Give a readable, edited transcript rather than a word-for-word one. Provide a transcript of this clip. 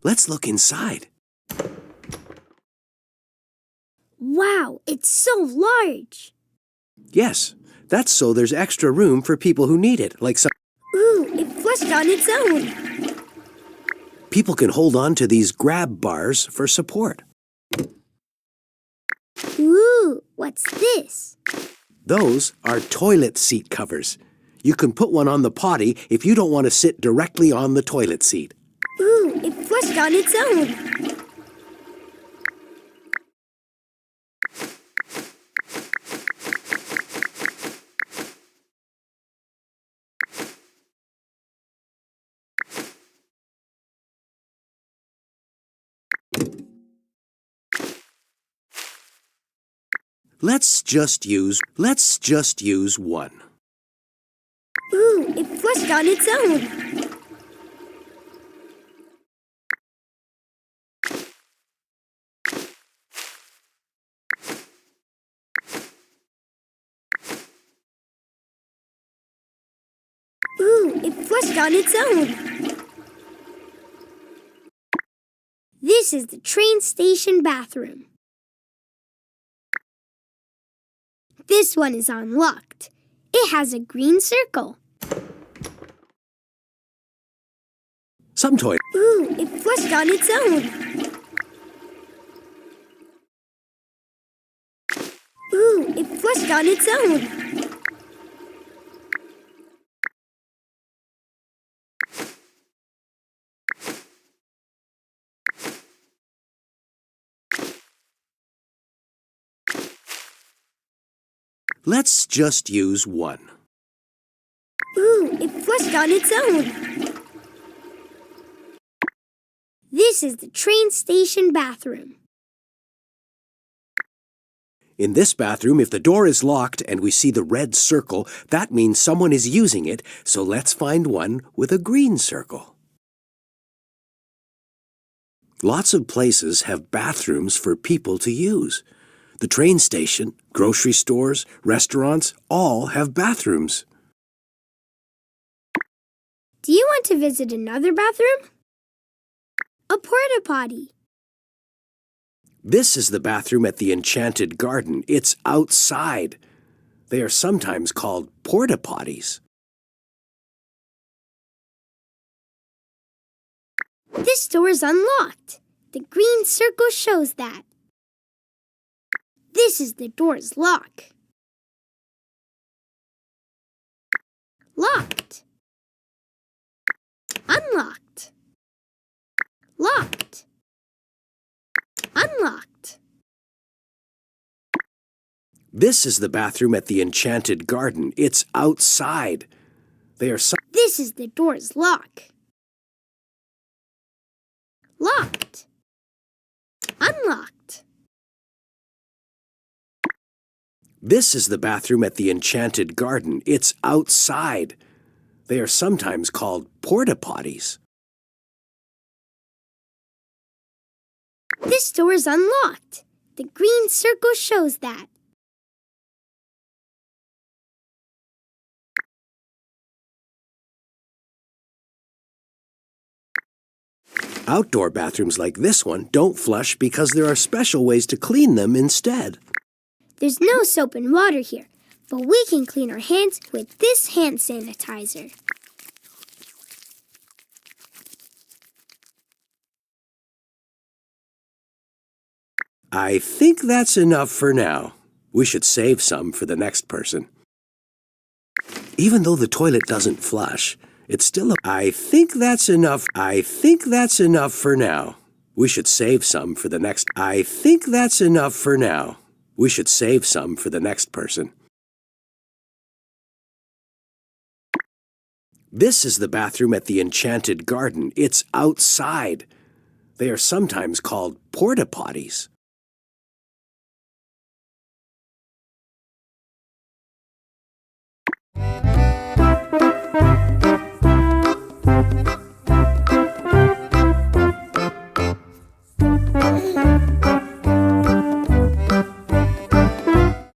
Let's look inside. Wow, it's so large. Yes, that's so there's extra room for people who need it, like some... Ooh, it flushed on its own. People can hold on to these grab bars for support. Ooh, what's this? Those are toilet seat covers. You can put one on the potty if you don't want to sit directly on the toilet seat. Ooh, it flushed on its own. Let's just use one. Ooh, it flushed on its own. Ooh, it flushed on its own. This is the train station bathroom. This one is unlocked. It has a green circle. Some toilets... Ooh, it flushed on its own. Ooh, it flushed on its own. Let's just use one. Ooh, it flushed on its own. This is the train station bathroom. In this bathroom, if the door is locked and we see the red circle, that means someone is using it, so let's find one with a green circle. Lots of places have bathrooms for people to use. The train station, grocery stores, restaurants, all have bathrooms. Do you want to visit another bathroom? A porta potty. This is the bathroom at the Enchanted Garden. It's outside. They are sometimes called porta potties. This door is unlocked. The green circle shows that. This is the door's lock. Locked. Unlocked. Locked. Unlocked. This is the bathroom at the Enchanted Garden. It's outside. They are This is the door's lock. Locked. Unlocked. This is the bathroom at the Enchanted Garden. It's outside. They are sometimes called porta potties. This door is unlocked. The green circle shows that. Outdoor bathrooms like this one don't flush because there are special ways to clean them instead. There's no soap and water here, but we can clean our hands with this hand sanitizer. I think that's enough for now. We should save some for the next person. Even though the toilet doesn't flush, it's still I think that's enough for now. We should save some for the next I think that's enough for now. We should save some for the next person. This is the bathroom at the Enchanted Garden. It's outside. They are sometimes called porta potties.